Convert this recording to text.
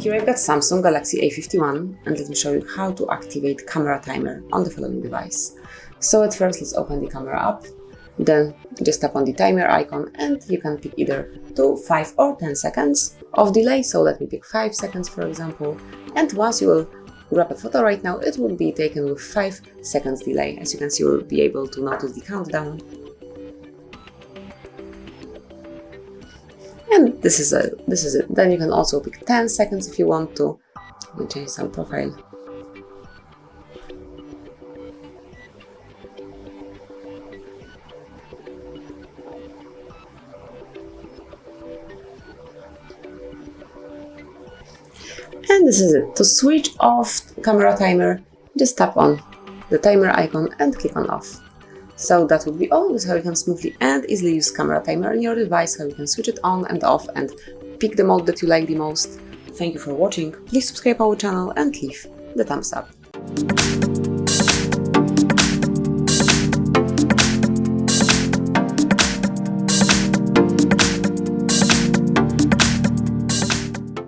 Here I've got Samsung Galaxy A51 and let me show you how to activate camera timer on the following device. So at first let's open the camera app, then just tap on the timer icon and you can pick either 2, 5 or 10 seconds of delay. So let me pick 5 seconds for example, and once you will grab a photo right now it will be taken with 5 seconds delay. As you can see, you will be able to notice the countdown. And this is it. Then you can also pick 10 seconds if you want to. You can change some profile. And this is it. To switch off camera timer, just tap on the timer icon and click on off. So that would be all. This is how you can smoothly and easily use camera timer on your device, how you can switch it on and off and pick the mode that you like the most. Thank you for watching. Please subscribe our channel and leave the thumbs up.